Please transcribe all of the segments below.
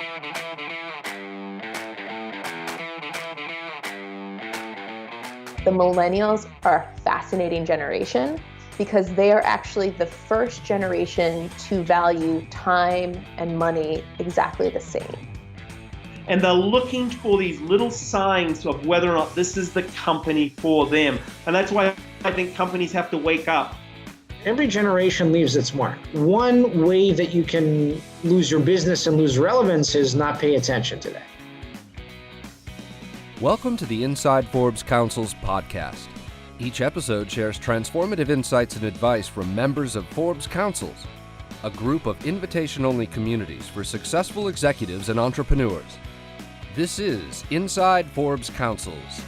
The millennials are a fascinating generation because they are actually the first generation to value time and money exactly the same. And they're looking for these little signs of whether or not this is the company for them. And that's why I think companies have to wake up. Every generation leaves its mark. One way that you can lose your business and lose relevance is not pay attention to that. Welcome to the Inside Forbes Councils podcast. Each episode shares transformative insights and advice from members of Forbes Councils, a group of invitation-only communities for successful executives and entrepreneurs. This is Inside Forbes Councils.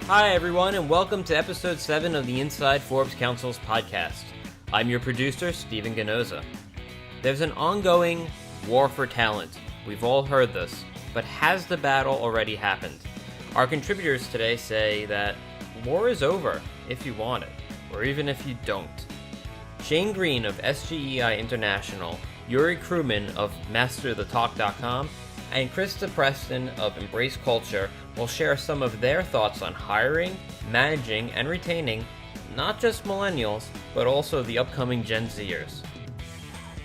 Hi everyone, and welcome to episode 7 of the Inside Forbes Councils podcast. I'm your producer, Stephen Ganoza. There's an ongoing war for talent. We've all heard this. But has the battle already happened? Our contributors today say that war is over if you want it, or even if you don't. Shane Green of SGEI International, Yuri Kruman of MasterTheTalk.com, and Christa Preston of EmbraceKulture will share some of their thoughts on hiring, managing, and retaining not just millennials, but also the upcoming Gen Z'ers.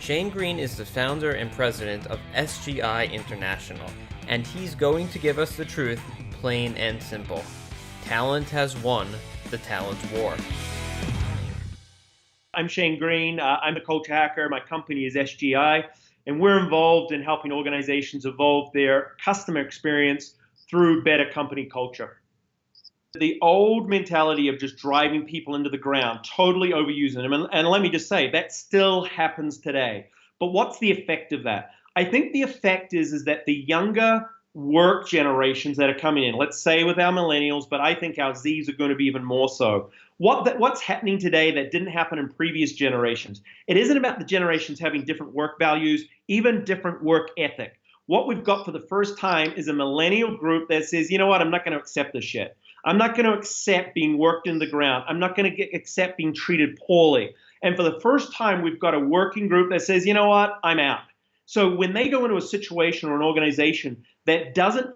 Shane Green is the founder and president of SGEI International, and he's going to give us the truth, plain and simple. Talent has won the talent war. I'm Shane Green. I'm a culture hacker. My company is SGEI, and we're involved in helping organizations evolve their customer experience through better company culture. The old mentality of just driving people into the ground, totally overusing them, and let me just say, that still happens today. But what's the effect of that? I think the effect is that the younger work generations that are coming in, let's say with our millennials, but I think our Z's are going to be even more so. What's happening today that didn't happen in previous generations? It isn't about the generations having different work values, even different work ethic. What we've got for the first time is a millennial group that says, you know what, I'm not going to accept this shit. I'm not going to accept being worked in the ground. I'm not going to accept being treated poorly. And for the first time, we've got a working group that says, you know what, I'm out. So when they go into a situation or an organization that doesn't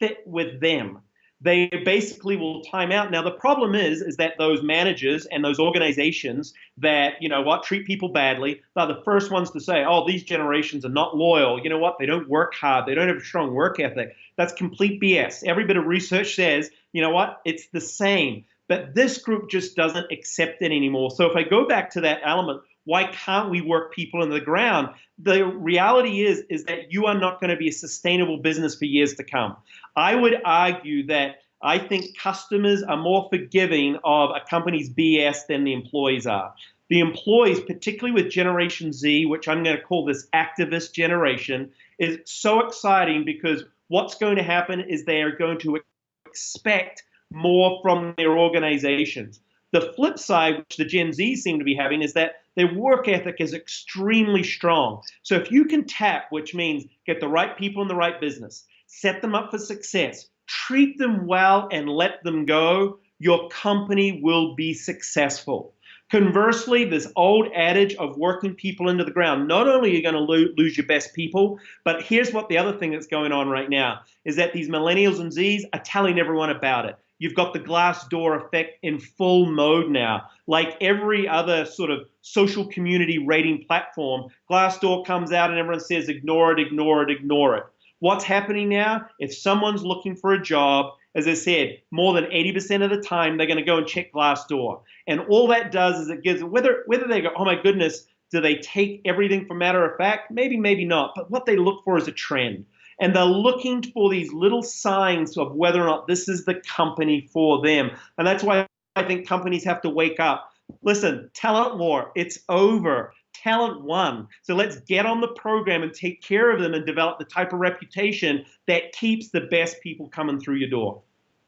fit with them, they basically will time out. Now, the problem is that those managers and those organizations that, you know what, treat people badly, they're the first ones to say, oh, these generations are not loyal. You know what, they don't work hard. They don't have a strong work ethic. That's complete BS. Every bit of research says, you know what, it's the same. But this group just doesn't accept it anymore. So if I go back to that element, why can't we work people into the ground? The reality is that you are not going to be a sustainable business for years to come. I would argue that I think customers are more forgiving of a company's BS than the employees are. The employees, particularly with Generation Z, which I'm going to call this activist generation, is so exciting because what's going to happen is they are going to expect more from their organizations. The flip side, which the Gen Z seem to be having, is that their work ethic is extremely strong. So if you can tap, which means get the right people in the right business, set them up for success, treat them well and let them go, your company will be successful. Conversely, this old adage of working people into the ground, not only are you going to lose your best people, but here's what the other thing that's going on right now is that these millennials and Z's are telling everyone about it. You've got the glass door effect in full mode now. Like every other sort of social community rating platform, Glassdoor comes out and everyone says, ignore it, ignore it, ignore it. What's happening now? If someone's looking for a job, as I said, more than 80% of the time, they're going to go and check Glassdoor. And all that does is it gives, whether they go, oh my goodness, do they take everything for matter of fact? Maybe, maybe not. But what they look for is a trend. And they're looking for these little signs of whether or not this is the company for them. And that's why I think companies have to wake up. Listen, talent war, it's over. Talent won. So let's get on the program and take care of them and develop the type of reputation that keeps the best people coming through your door.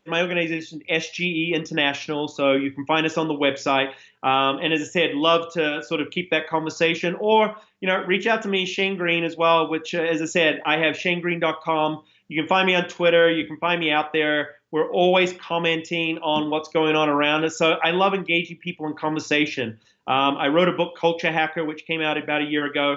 My organization is SGEI International, so you can find us on the website. And as I said, love to sort of keep that conversation, or reach out to me, Shane Green, as well. Which, as I said, I have shanegreen.com. You can find me on Twitter. You can find me out there. We're always commenting on what's going on around us. So I love engaging people in conversation. I wrote a book, Culture Hacker, which came out about a year ago.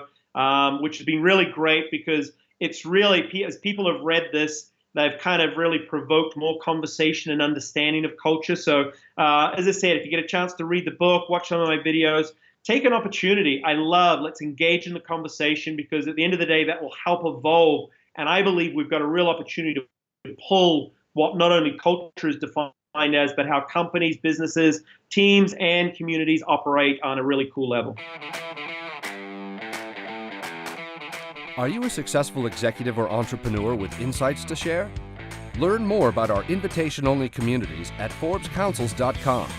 which has been really great because it's really, as people have read this, they've kind of really provoked more conversation and understanding of culture. So as I said, if you get a chance to read the book, watch some of my videos, take an opportunity. Let's engage in the conversation, because at the end of the day, that will help evolve. And I believe we've got a real opportunity to pull what not only culture is defined as, but how companies, businesses, teams, and communities operate on a really cool level. Are you a successful executive or entrepreneur with insights to share? Learn more about our invitation-only communities at ForbesCouncils.com.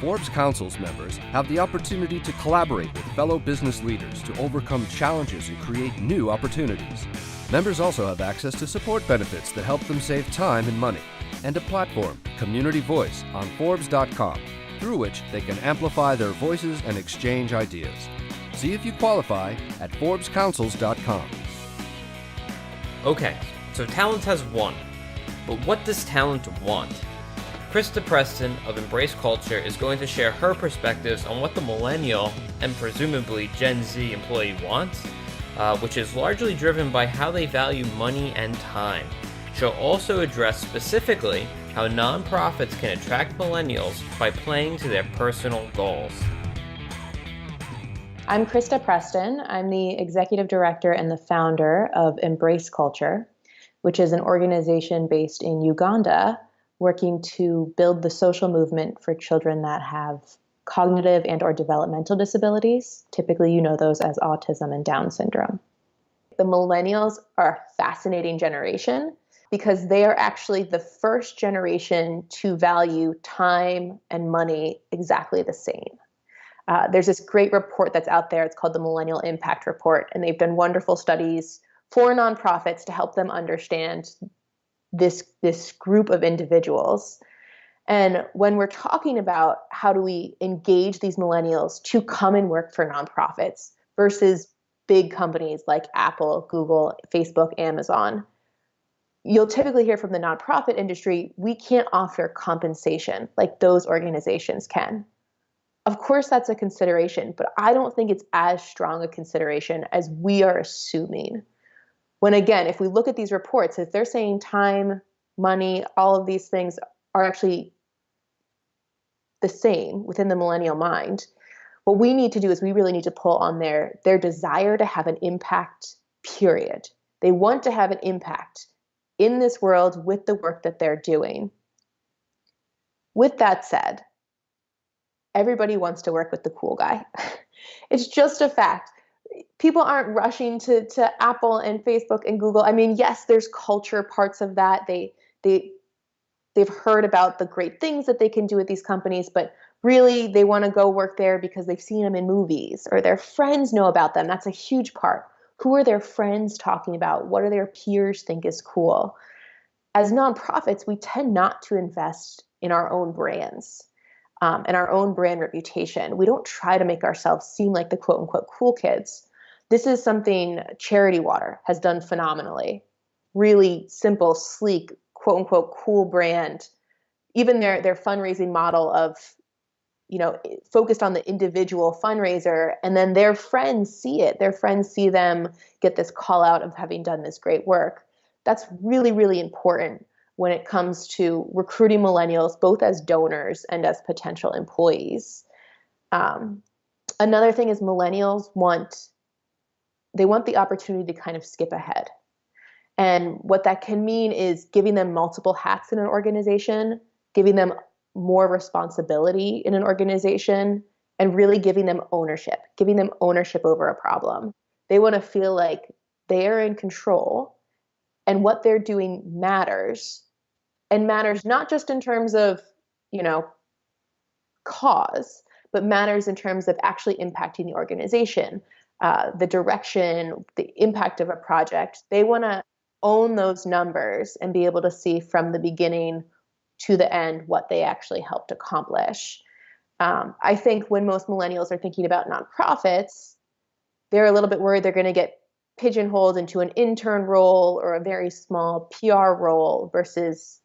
Forbes Councils members have the opportunity to collaborate with fellow business leaders to overcome challenges and create new opportunities. Members also have access to support benefits that help them save time and money, and a platform, Community Voice, on Forbes.com, through which they can amplify their voices and exchange ideas. See if you qualify at ForbesCouncils.com. Okay, so talent has won, but what does talent want? Christa Preston of EmbraceKulture is going to share her perspectives on what the millennial and presumably Gen Z employee wants, which is largely driven by how they value money and time. She'll also address specifically how nonprofits can attract millennials by playing to their personal goals. I'm Christa Preston. I'm the executive director and the founder of EmbraceKulture, which is an organization based in Uganda working to build the social movement for children that have cognitive and or developmental disabilities. Typically, you know those as autism and Down syndrome. The millennials are a fascinating generation because they are actually the first generation to value time and money exactly the same. There's this great report that's out there. It's called the Millennial Impact Report, and they've done wonderful studies for nonprofits to help them understand this group of individuals. And when we're talking about how do we engage these millennials to come and work for nonprofits versus big companies like Apple, Google, Facebook, Amazon, you'll typically hear from the nonprofit industry, we can't offer compensation like those organizations can. Of course, that's a consideration, but I don't think it's as strong a consideration as we are assuming. When again, if we look at these reports, if they're saying time, money, all of these things are actually the same within the millennial mind, what we need to do is we really need to pull on their desire to have an impact, period. They want to have an impact in this world with the work that they're doing. With that said, everybody wants to work with the cool guy. It's just a fact. People aren't rushing to Apple and Facebook and Google. I mean, yes, there's culture parts of that. They've heard about the great things that they can do with these companies, but really they want to go work there because they've seen them in movies or their friends know about them. That's a huge part. Who are their friends talking about? What do their peers think is cool? As nonprofits, we tend not to invest in our own brands. And our own brand reputation. We don't try to make ourselves seem like the quote unquote cool kids. This is something Charity Water has done phenomenally. Really simple, sleek, quote unquote cool brand. Even their fundraising model of, focused on the individual fundraiser, and then their friends see it. Their friends see them get this call out of having done this great work. That's really, really important when it comes to recruiting millennials, both as donors and as potential employees. Another thing is millennials want the opportunity to kind of skip ahead. And what that can mean is giving them multiple hats in an organization, giving them more responsibility in an organization, and really giving them ownership over a problem. They want to feel like they are in control and what they're doing matters, and matters not just in terms of, cause, but matters in terms of actually impacting the organization, the direction, the impact of a project. They want to own those numbers and be able to see from the beginning to the end what they actually helped accomplish. I think when most millennials are thinking about nonprofits, they're a little bit worried they're going to get pigeonholed into an intern role or a very small PR role versus,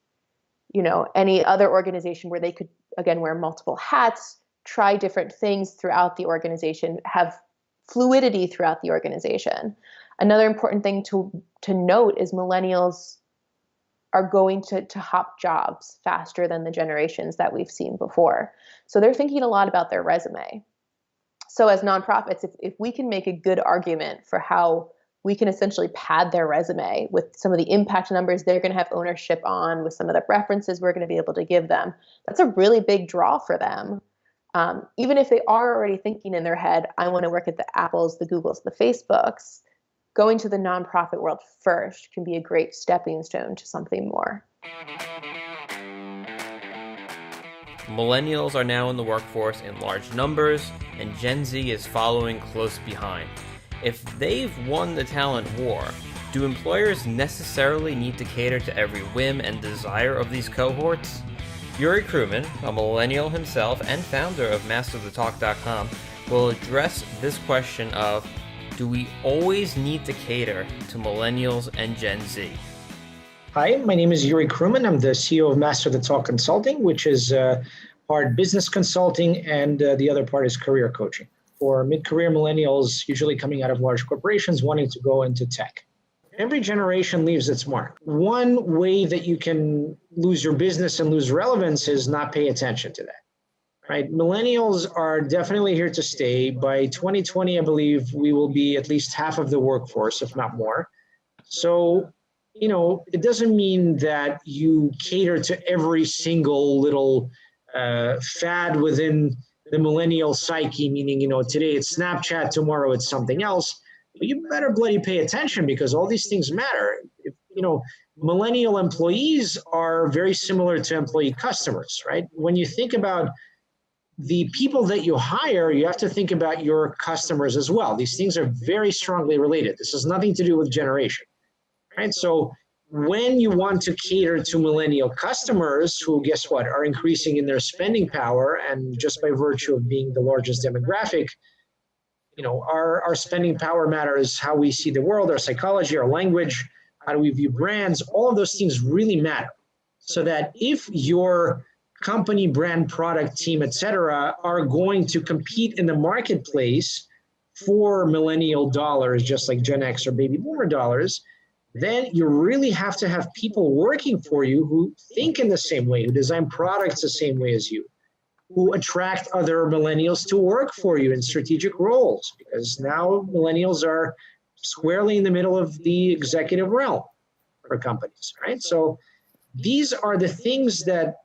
any other organization where they could, again, wear multiple hats, try different things throughout the organization, have fluidity throughout the organization. Another important thing to note is millennials are going to hop jobs faster than the generations that we've seen before. So they're thinking a lot about their resume. So as nonprofits, if we can make a good argument for how we can essentially pad their resume with some of the impact numbers they're going to have ownership on, with some of the references we're going to be able to give them, that's a really big draw for them. Even if they are already thinking in their head, I want to work at the Apples, the Googles, the Facebooks, going to the nonprofit world first can be a great stepping stone to something more. Millennials are now in the workforce in large numbers, and Gen Z is following close behind. If they've won the talent war, do employers necessarily need to cater to every whim and desire of these cohorts? Yuri Kruman, a millennial himself and founder of MasterTheTalk.com, will address this question of, do we always need to cater to millennials and Gen Z? Hi, my name is Yuri Kruman. I'm the CEO of Master the Talk Consulting, which is part business consulting, and the other part is career coaching for mid-career millennials, usually coming out of large corporations wanting to go into tech. Every generation leaves its mark. One way that you can lose your business and lose relevance is not pay attention to that. Right? Millennials are definitely here to stay. By 2020, I believe we will be at least half of the workforce, if not more. So, it doesn't mean that you cater to every single little fad within the millennial psyche, meaning, today it's Snapchat, tomorrow it's something else. But you better bloody pay attention, because all these things matter. Millennial employees are very similar to employee customers, right? When you think about the people that you hire, you have to think about your customers as well. These things are very strongly related. This has nothing to do with generation, right? So when you want to cater to millennial customers who, guess what, are increasing in their spending power, and just by virtue of being the largest demographic, our spending power matters, how we see the world, our psychology, our language, how do we view brands, all of those things really matter. So that if your company, brand, product, team, etc., are going to compete in the marketplace for millennial dollars, just like Gen X or baby boomer dollars, then you really have to have people working for you who think in the same way, who design products the same way as you, who attract other millennials to work for you in strategic roles, because now millennials are squarely in the middle of the executive realm for companies, right? So these are the things that,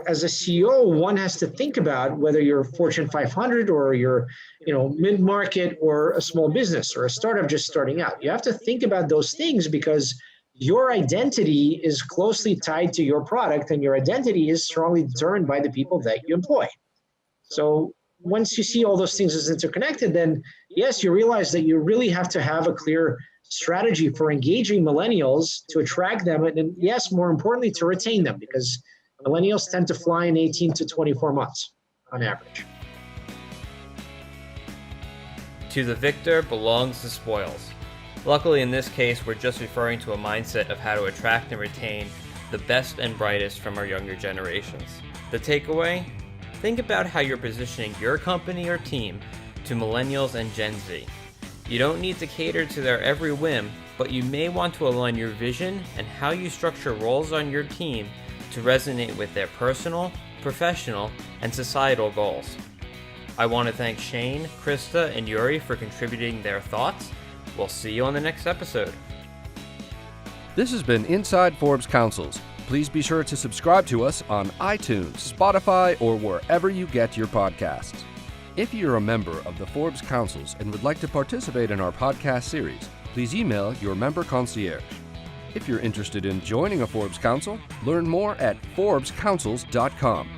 as a CEO, one has to think about, whether you're Fortune 500 or you're, mid-market or a small business or a startup just starting out. You have to think about those things, because your identity is closely tied to your product, and your identity is strongly determined by the people that you employ. So once you see all those things as interconnected, then yes, you realize that you really have to have a clear strategy for engaging millennials to attract them, and yes, more importantly, to retain them, because millennials tend to fly in 18 to 24 months on average. To the victor belongs the spoils. Luckily, in this case, we're just referring to a mindset of how to attract and retain the best and brightest from our younger generations. The takeaway? Think about how you're positioning your company or team to millennials and Gen Z. You don't need to cater to their every whim, but you may want to align your vision and how you structure roles on your team to resonate with their personal, professional, and societal goals. I want to thank Shane, Christa, and Yuri for contributing their thoughts. We'll see you on the next episode. This has been Inside Forbes Councils. Please be sure to subscribe to us on iTunes, Spotify, or wherever you get your podcasts. If you're a member of the Forbes Councils and would like to participate in our podcast series, please email your member concierge. If you're interested in joining a Forbes Council, learn more at ForbesCouncils.com.